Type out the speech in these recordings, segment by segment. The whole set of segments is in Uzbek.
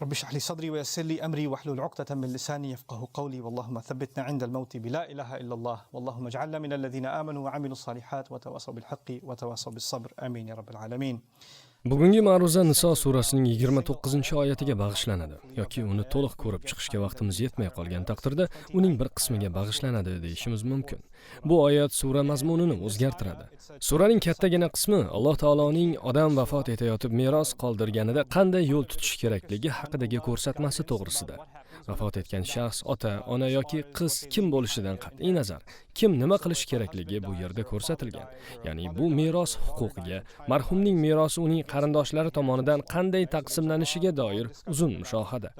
رب اشرح لي صدري ويسر لي أمري واحلل عقدة من لساني يفقهوا قولي واللهم ثبتنا عند الموت بلا إله إلا الله واللهم اجعلنا من الذين آمنوا وعملوا الصالحات وتواصوا بالحق وتواصوا بالصبر آمين يا رب العالمين. Bugungi ma'ruza Niso surasining 29-oyatiga bag'ishlanadi yoki uni to'liq ko'rib chiqishga vaqtimiz yetmay qolgan taqdirda uning bir qismiga bag'ishlanadi deyishimiz mumkin. Bu oyat sura mazmunini o'zgartiradi. Suraning kattagina qismi Alloh taoloning odam vafot etayotib meros qoldirganida qanday yo'l tutish kerakligi haqidagi ko'rsatmasi to'g'risida. Vafot etgan shaxs ota, ona yoki qiz kim bo'lishidan qat'iy nazar, kim nima qilish kerakligi bu yerda ko'rsatilgan. Ya'ni bu meros huquqiga, marhumning merosi uning qarindoshlari tomonidan qanday taqsimlanishiga doir uzun mushohada.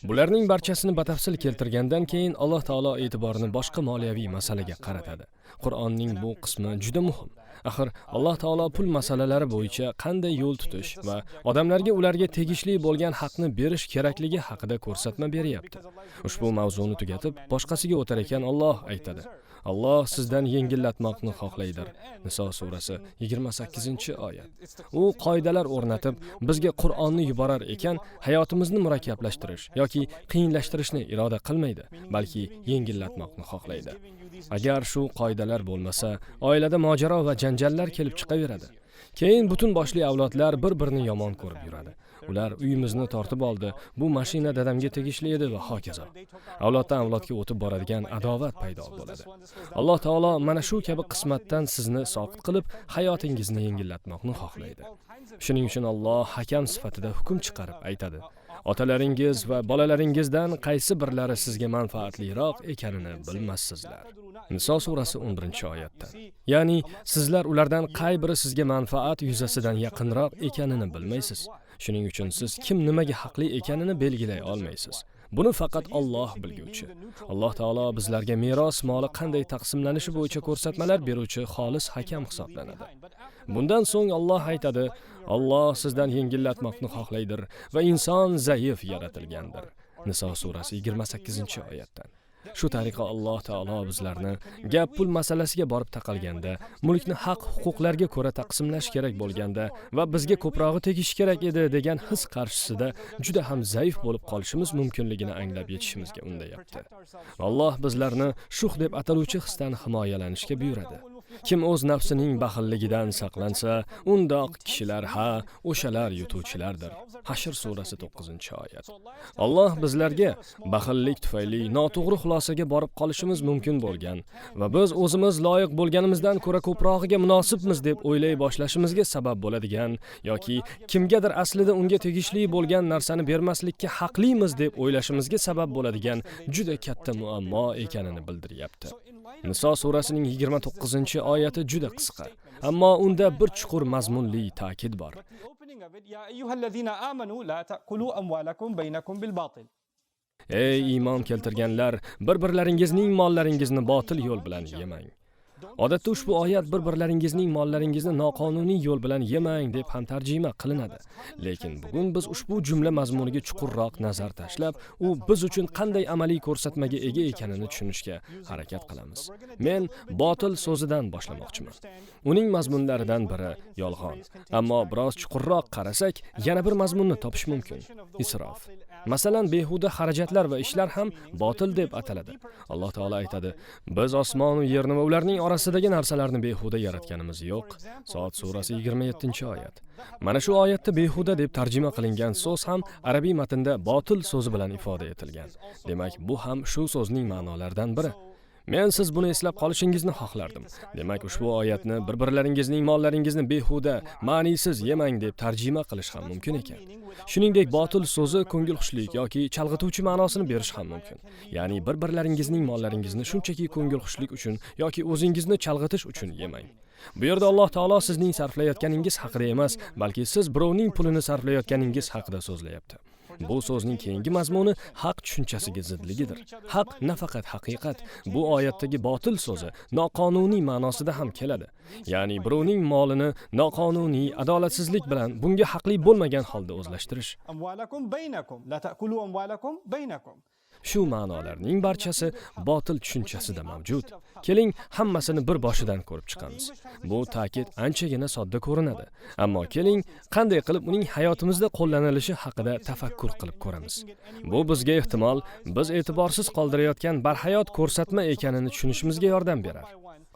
Bularning barchasini batafsil keltirgandan keyin Alloh taolo e'tiborini boshqa moliyaviy masalaga qaratadi. Qur'onning bu qismi juda muhim. Axir Alloh taolo pul masalalari bo'yicha qanday yo'l tutish va odamlarga ularga tegishli bo'lgan haqni berish kerakligi haqida ko'rsatma beryapti. Ushbu mavzuni tugatib, boshqasiga o'tar ekan Alloh aytadi. Alloh sizdan yengillatmoqni xohlaydir. Niso surasi 28-oyat. U qoidalar o'rnatib, bizga Qur'onni yuborar ekan, hayotimizni murakkablashtirish yoki qiyinlashtirishni iroda qilmaydi, balki yengillatmoqni xohlaydi. Agar shu qoidalar bo'lmasa, oilada mojaro va janjallar kelib chiqaveradi. Keyin butun boshli avlodlar bir-birini yomon ko'rib yuradi. Ular uyimizni tortib oldi, bu mashina dadamga tegishli edi va hokazo. Avloddan avlodga o'tib boradigan adovat paydo bo'ladi. Alloh taolo mana shu kabi qismatdan sizni soqit qilib, hayotingizni yengillatmoqni xohlaydi. Shuning uchun Alloh hakam sifatida hukm chiqarib aytadi: Otalaringiz va bolalaringizdan qaysi birlari sizga manfaatliroq ekanini bilmassizlar. Niso surasi 11-oyatdan. Ya'ni sizlar ulardan qay biri sizga manfaat yuzasidan yaqinroq ekanini bilmaysiz. Shuning uchun siz kim nimaga haqli ekanini belgilay olmaysiz. Buni faqat Alloh bilguvchi. Alloh taolo bizlarga meros moli qanday taqsimlanishi bo'yicha ko'rsatmalar beruvchi xolis hakam hisoblanadi. Bundan so'ng Alloh aytadi: Alloh sizdan yengillatmoqni xohlaydir va inson zaif yaratilgandir. Niso surasi 28-oyatdan. Shu tariqa Alloh taolo bizlarni gap pul masalasiga borib taqalganda, mulkni haq huquqlarga ko'ra taqsimlash kerak bo'lganda va bizga ko'prog'i tegishi kerak edi degan his qarshisida juda ham zaif bo'lib qolishimiz mumkinligini anglab yetishimizga undayapti. Alloh bizlarni shuh deb ataluvchi hisdan himoyalanishga buyuradi. Kim o'z nafsining baxilligidan saqlansa, undoq kishilar o'shalar yutuvchilardir. Hashr surasi 9-oyat. Alloh bizlarga baxillik tufayli noto'g'ri xulosaga borib qolishimiz mumkin bo'lgan va biz o'zimiz loyiq bo'lganimizdan ko'ra ko'prog'iga munosibmiz deb o'ylay boshlashimizga sabab bo'ladigan yoki kimgadir aslida unga tegishli bo'lgan narsani bermaslikka haqlimiz deb o'ylashimizga sabab bo'ladigan juda katta muammo ekanini bildiryapti. Niso surasining 29-oyati juda qisqa, ammo unda bir chuqur mazmunli ta'kid bor. Ey iymon keltirganlar, bir-birlaringizning mollaringizni botil yo'l bilan yemang. Odatda ushbu oyat bir-birlaringizning mollaringizni noqonuniy yo'l bilan yemang deb ham tarjima qilinadi. Lekin bugun biz ushbu jumla mazmuniga chuqurroq nazar tashlab, u biz uchun qanday amaliy ko'rsatmaga ega ekanini tushunishga harakat qilamiz. Men botil so'zidan boshlamoqchiman. Uning mazmunlaridan biri yolg'on. Ammo biroz chuqurroq qarasak, yana bir mazmunni topish mumkin. Isrof. Masalan, behuda xarajatlar va ishlar ham botil deb ataladi. Alloh taolo aytadi: Biz osmon va yerni va ularning orasidagi narsalarni behuda yaratganimiz yo'q. Soat surasi 27-oyat. Mana shu oyatda behuda deb tarjima qilingan so'z ham arabiy matnda botil so'zi bilan ifoda etilgan. Demak, bu ham shu so'zning ma'nolaridan biri. Men siz buni eslab qolishingizni xohlardim. Demak, ushbu oyatni bir-birlaringizning mollaringizni behuda, ma'nisiz yemang deb tarjima qilish ham mumkin ekan. Shuningdek, botil so'zi ko'ngilxushlik yoki chalg'ituvchi ma'nosini berish ham mumkin. Ya'ni bir-birlaringizning mollaringizni shunchaki ko'ngilxushlik uchun yoki o'zingizni chalg'itish uchun yemang. Bu yerda Alloh taolo sizning sarflayotganingiz haqida emas, balki siz birovning pulini sarflayotganingiz haqida so'zlayapti. Bu so'zning keyingi mazmuni haq tushunchasiga zidligidir. Haq nafaqat haqiqat, bu oyatdagi botil so'zi noqonuniy ma'nosida ham keladi. Ya'ni birovning molini noqonuniy, adolatsizlik bilan bunga haqli bo'lmagan holda o'zlashtirish. Shu ma'nolarning barchasi botil tushunchasida mavjud. Keling, hammasini bir boshidan ko'rib chiqamiz. Bu ta'kid anchagina sodda ko'rinadi, ammo keling, qanday qilib uning hayotimizda qo'llanilishi haqida tafakkur qilib ko'ramiz. Bu bizga ehtimol biz e'tiborsiz qoldirayotgan barhayot ko'rsatma ekanini tushunishimizga yordam berar.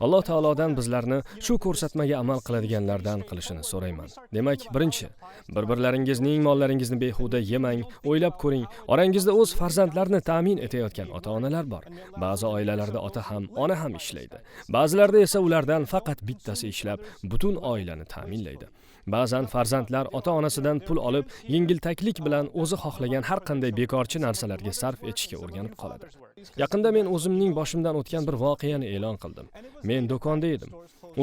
Alloh taolodan bizlarni shu ko'rsatmaga amal qiladiganlardan qilishini so'rayman. Demak, birinchi, bir-birlaringizning mollaringizni behuda yemang, o'ylab ko'ring. Orangizda o'z farzandlarini ta'min etayotgan ota-onalar bor. Ba'zi oilalarda ota ham, ona ham ishlaydi. Ba'zilarda esa ulardan faqat bittasi ishlab, butun oilani ta'minlaydi. Ba'zan farzandlar ota-onasidan pul olib, yengiltaklik bilan o'zi xohlagan har qanday bekorchi narsalarga sarf etishga o'rganib qoladi. Yaqinda men o'zimning boshimdan o'tgan bir voqeani e'lon qildim. Men do'konda edim.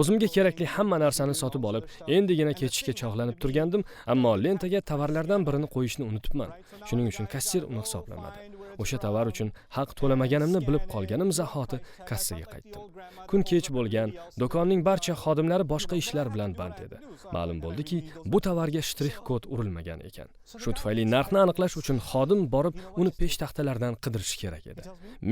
O'zimga kerakli hamma narsani sotib olib, endigina ketishga chog'lanib turgandim, ammo lentaga tovarlardan birini qo'yishni unutibman. Shuning uchun kassir uni hisoblamadi. O'sha tovar uchun haq to'lamaganimni bilib qolganim zahoti kassaga qaytdim. Kun kech bo'lgan, do'konning barcha xodimlari boshqa ishlar bilan band edi. Ma'lum bo'ldiki, bu tovarga shtrix kod urilmagan ekan. Shu tufayli narxni aniqlash uchun xodim borib, uni peshtaxtalardan qidirish kerak edi.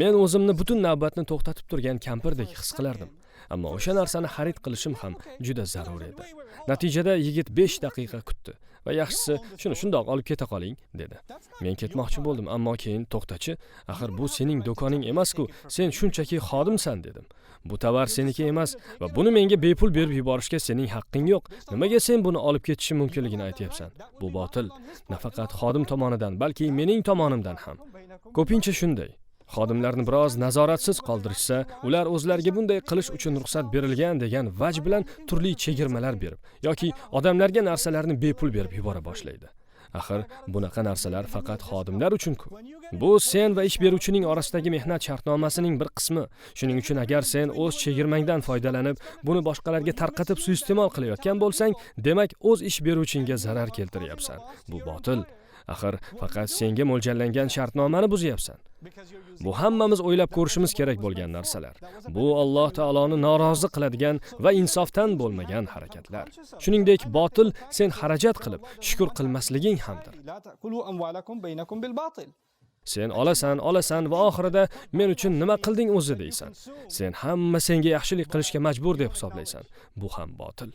Men o'zimni butun navbatni to'xtatib turgan kampirdek his qilardim. Ammo o'sha narsani xarid qilishim ham juda zarur edi. Natijada yigit 5 daqiqa kutdi va yaxshisi shuni shundoq olib keta qoling dedi. Men ketmoqchi bo'ldim, ammo keyin to'xtachi, axir bu sening do'koning emas-ku, sen shunchaki xodimsan dedim. Bu tovar seniki emas va buni menga bepul berib yuborishga sening haqqing yo'q. Nimaga sen buni olib ketishi mumkinligini aytyapsan? Bu botil. Nafaqat xodim tomonidan, balki mening tomonimdan ham. Ko'pincha shunday. Xodimlarni biroz nazoratsiz qoldirishsa, ular o'zlariga bunday qilish uchun ruxsat berilgan degan vaj bilan turli chegirmalar berib yoki odamlarga narsalarni bepul berib yubora boshlaydi. Axir bunaqa narsalar faqat xodimlar uchun-ku. Bu sen va ish beruvchining orasidagi mehnat shartnomasining bir qismi. Shuning uchun agar sen o'z chegirmangdan foydalanib, buni boshqalarga tarqatib suiiste'mol qilayotgan bo'lsang, demak o'z ish beruvchingga zarar keltiryapsan. Bu botil. Axir faqat senga mo'ljallangan shartnomani buzyapsan. Bu hammamiz o'ylab ko'rishimiz kerak bo'lgan narsalar. Bu Alloh taoloni norozi qiladigan va insofdan bo'lmagan harakatlar. Shuningdek, botil sen xarajat qilib, shukr qilmasliging hamdir. Sen olasan va oxirida men uchun nima qilding o'zi deysan. Sen hamma senga yaxshilik qilishga majbur deb hisoblaysan. Bu ham botil.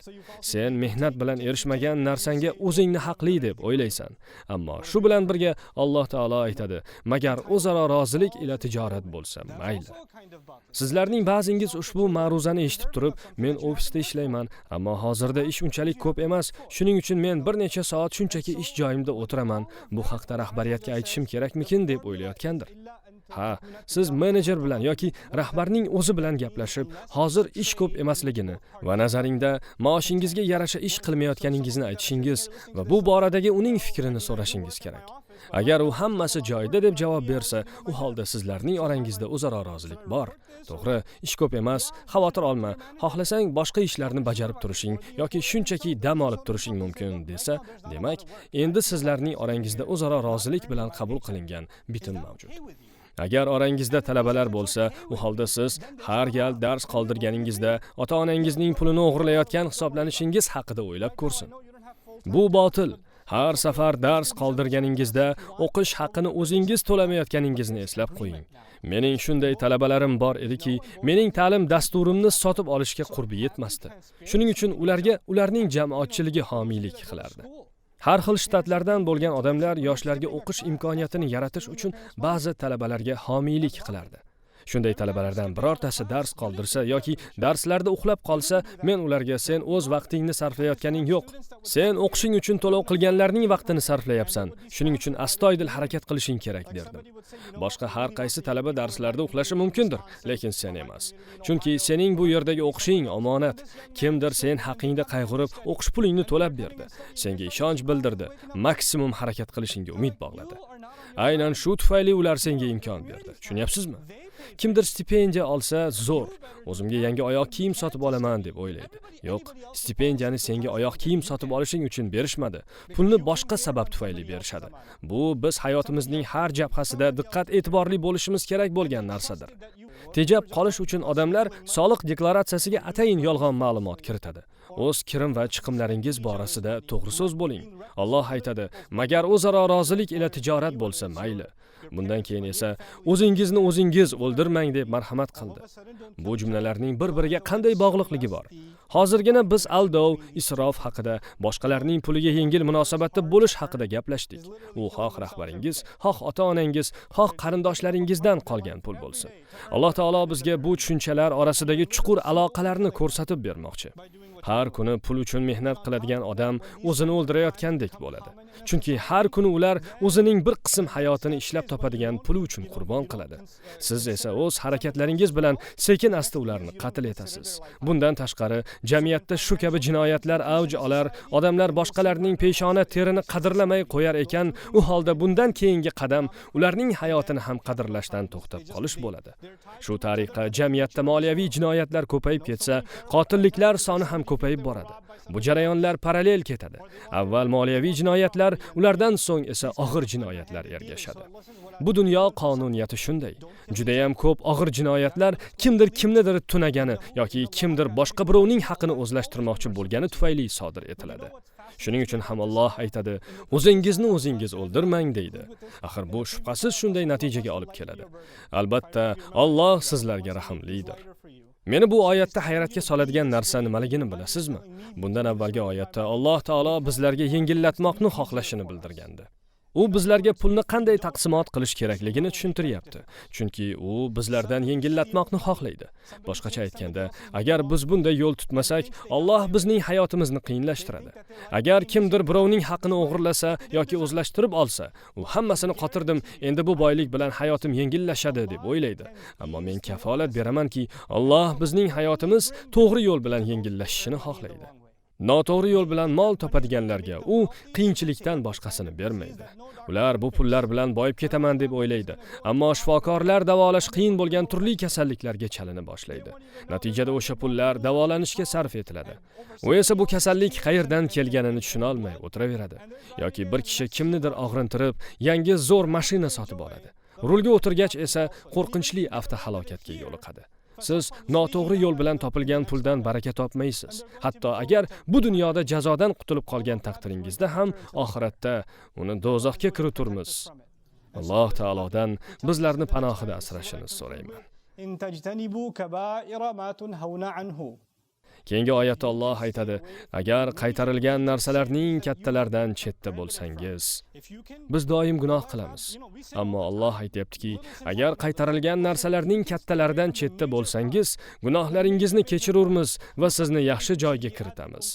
Sen mehnat bilan erishmagan narsanga o'zingni haqli deb o'ylaysan. Ammo shu bilan birga Alloh taolo aytadi: "Magar o'zaro rozilik ila tijorat bo'lsa, mayli." Sizlarning ba'zingiz ushbu ma'ruzani eshitib turib, men ofisda ishlayman, ammo hozirda ish unchalik ko'p emas, shuning uchun men bir necha soat shunchaki ish joyimda o'tiraman. Bu haqda rahbariyatga aytishim kerakmikin deb o'ylayotgandir. Ha, siz menejer bilan yoki rahbarning o'zi bilan gaplashib, hozir ish ko'p emasligini va nazaringda maoshingizga yarasha ish qilmayotganingizni aytishingiz va bu boradagi uning fikrini so'rashingiz kerak. Agar u hammasi joyida deb javob bersa, u holda sizlarning orangizda o'zaro rozilik bor. To'g'ri, ish ko'p emas, xavotir olma. Xohlasang boshqa ishlarni bajarib turishing yoki shunchaki dam olib turishing mumkin desa, demak, endi sizlarning orangizda o'zaro rozilik bilan qabul qilingan bitim mavjud. Agar orangizda talabalar bo'lsa, u holda siz har gal dars qoldirganingizda ota-onangizning pulini o'g'irlayotgan hisoblanishingiz haqida o'ylab ko'rsin. Bu botil. Har safar dars qoldirganingizda o'qish haqini o'zingiz to'lamayotganingizni eslab qo'ying. Mening shunday talabalarim bor ediki, mening ta'lim dasturimni sotib olishga qurbi yetmasdi. Shuning uchun ularga ularning jamoatchiligi homiylik qilardi. Har xil shtatlardan bo'lgan odamlar yoshlarga o'qish imkoniyatini yaratish uchun ba'zi talabalarga homiylik qilardi. Shunday talabalardan birortasi dars qoldirsa yoki darslarda uxlab qolsa, men ularga sen o'z vaqtingni sarflayotganing yo'q. Sen o'qishing uchun to'lov qilganlarning vaqtini sarflayapsan. Shuning uchun astoydil harakat qilishing kerak derdim. Boshqa har qaysi talaba darslarda uxlashi mumkindir, lekin sen emas. Chunki sening bu yerdagi o'qishing omonat. Kimdir sen haqingda qayg'urib, o'qish pulingni to'lab berdi. Senga ishonch bildirdi, maksimum harakat qilishingga umid bog'ladi. Aynan shu tufayli ular senga imkon berdi. Tushunyapsizmi? Kimdir stipendiya olsa zo'r, o'zimga yangi oyoq kiyim sotib olaman deb o'ylaydi. Yo'q, stipendiyani senga oyoq kiyim sotib olishing uchun berishmadi. Pulni boshqa sabab tufayli berishadi. Bu biz hayotimizning har jabhasida diqqat e'tiborli bo'lishimiz kerak bo'lgan narsadir. Tejab qolish uchun odamlar soliq deklaratsiyasiga atayin yolg'on ma'lumot kiritadi. o'z kirim va chiqimlaringiz borasida to'g'ri so'z bo'ling. Alloh aytadi: "Magar o'zaro rozilik ila tijorat bo'lsa mayli." Bundan keyin esa o'zingizni o'zingiz o'ldirmang deb marhamat qildi. Bu jumlalarning bir-biriga qanday bog'liqligi bor? Hozirgina biz aldov, isrof haqida, boshqalarning puliga yengil munosabatda bo'lish haqida gaplashdik. U xoh rahbaringiz, xoh ota-onangiz, xoh qarindoshlaringizdan qolgan pul bo'lsin. Alloh taolo bizga bu tushunchalar orasidagi chuqur aloqalarni ko'rsatib bermoqchi. Har kuni pul uchun mehnat qiladigan odam o'zini o'ldirayotgandek bo'ladi. Chunki har kuni ular o'zining bir qism hayotini ishlab topadigan puli uchun qurbon qiladi. Siz esa o'z harakatlaringiz bilan sekin-asta ularni qatl etasiz. Bundan tashqari, jamiyatda shu kabi jinoyatlar avj olar, odamlar boshqalarning peshona terini qadrlamay qo'yar ekan, u holda bundan keyingi qadam ularning hayotini ham qadrlashdan to'xtab qolish bo'ladi. Shu tariqa jamiyatda moliyaviy jinoyatlar ko'payib ketsa, qotilliklar soni ham ko'payib boradi. Bu jarayonlar parallel ketadi. Avval moliyaviy jinoyatlar, ulardan so'ng esa og'ir jinoyatlar ergashadi. Bu dunyo qonuniyati shunday. Juda ham ko'p og'ir jinoyatlar kimdir kimnidir tunagani yoki kimdir boshqa birovning haqini o'zlashtirmoqchi bo'lgani tufayli sodir etiladi. Shuning uchun ham Alloh aytadi: "O'zingizni o'zingiz o'ldirmang" deydi. Axir bu shubhasiz shunday natijaga olib keladi. Albatta, Alloh sizlarga rahimlidir. Meni bu oyatda hayratga soladigan narsa nimaligini bilasizmi? Bundan avvalgi oyatda Alloh taolo bizlarga yengillatmoqni xohlashini bildirgandi. U bizlarga pulni qanday taqsimot qilish kerakligini tushuntiryapti. Chunki u bizlardan yengillatmoqni xohlaydi. Boshqacha aytganda, agar biz bunday yo'l tutmasak, Alloh bizning hayotimizni qiyinlashtiradi. Agar kimdir birovning haqini o'g'irlasa yoki o'zlashtirib olsa, u hammasini qotirdim, endi bu boylik bilan hayotim yengillashadi deb o'ylaydi. Ammo men kafolat beramanki, Alloh bizning hayotimiz to'g'ri yo'l bilan yengillashishini xohlaydi. Noto'g'ri yo'l bilan mol topadiganlarga u qiyinchilikdan boshqasini bermaydi. Ular bu pullar bilan boyib ketaman deb o'ylaydi, ammo shifokorlar davolash qiyin bo'lgan turli kasalliklarga chalina boshlaydi. Natijada o'sha pullar davolanishga sarf etiladi. U esa bu kasallik qayerdan kelganini tushuna olmay o'tiraveradi. Yoki bir kishi kimnidir og'rintirib, yangi zo'r mashina sotib oladi. Rulga o'tirgach esa qo'rqinchli avtohalokatga yo'liqadi. Siz noto'g'ri yo'l bilan topilgan puldan baraka topmaysiz. Hatto agar bu dunyoda jazodan qutulib qolgan taqdiringizda ham oxiratda uni do'zaxga kiriturmiz. Alloh taolodan bizlarni panohida asrashini so'rayman. In tajtanibu kaba'ira ma tunhauna anhu. Keyingi oyatda Alloh aytadi: "Agar qaytarilgan narsalarning kattalaridan chetda bo'lsangiz." Biz doim gunoh qilamiz. Ammo Alloh aytayaptiki, agar qaytarilgan narsalarning kattalaridan chetda bo'lsangiz, gunohlaringizni kechirurmiz va sizni yaxshi joyga kiritamiz.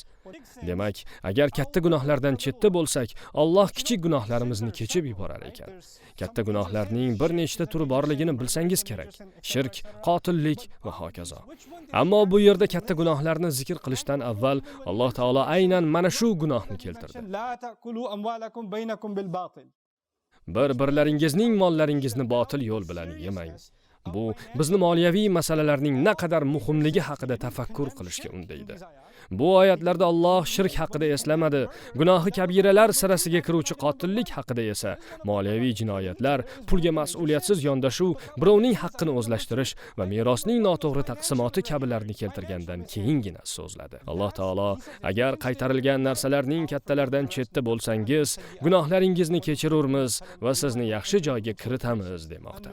Demak, agar katta gunohlardan chetda bo'lsak, Alloh kichik gunohlarimizni kechib yuborar ekan. Katta gunohlarning bir nechta turi borligini bilsangiz kerak. Shirk, qotillik va hokazo. Ammo bu yerda katta gunohlarni zikr qilishdan avval Alloh taolo aynan mana shu gunohni keltirdi. Bir-birlaringizning mollaringizni botil yo'l bilan yemang. Bu bizni moliyaviy masalalarning naqadar muhimligi haqida tafakkur qilishga undaydi. Bu oyatlarda Alloh shirk haqida eslamadi. Gunohi kabiralar sirasiga kiruvchi qotillik haqida esa moliyaviy jinoyatlar, pulga mas'uliyatsiz yondashuv, birovning haqqini o'zlashtirish va merosning noto'g'ri taqsimoti kabilarni keltirgandan keyingina so'zladi. Alloh taolo agar qaytarilgan narsalarning kattalaridan chetda bo'lsangiz, gunohlaringizni kechirurmiz va sizni yaxshi joyga kiritamiz demoqda.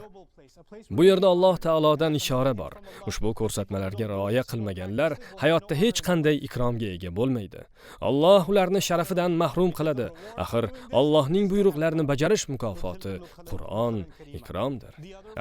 Bu yerda Alloh taolodan ishora bor. Ushbu ko'rsatmalarga rioya qilmaganlar hayotda hech qanday ikromga ega bo'lmaydi. Alloh ularni sharafidan mahrum qiladi. Axir Allohning buyruqlarini bajarish mukofoti Qur'on ikromdir.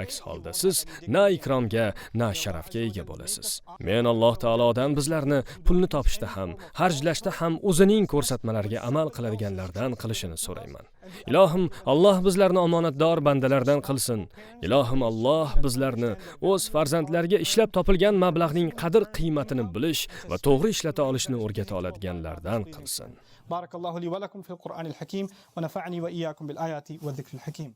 Aks holda siz na ikromga, na sharafga ega bo'lasiz. Men Alloh taolodan bizlarni pulni topishda ham, harjlashda ham o'zining ko'rsatmalariga amal qiladiganlardan qilishini so'rayman. Ilohim, Alloh bizlarni omonatdor bandalardan qilsin. Ilohim, Alloh bizlarni o'z farzandlariga ishlab topilgan mablag'ning qadr-qiymatini bilish va to'g'ri ishlata olishni o'rgata oladiganlardan qilsin. Barakallohu li va lakum fil Qur'anil hakim va nafa'ani va iyyakum bil ayati va zikril hakim.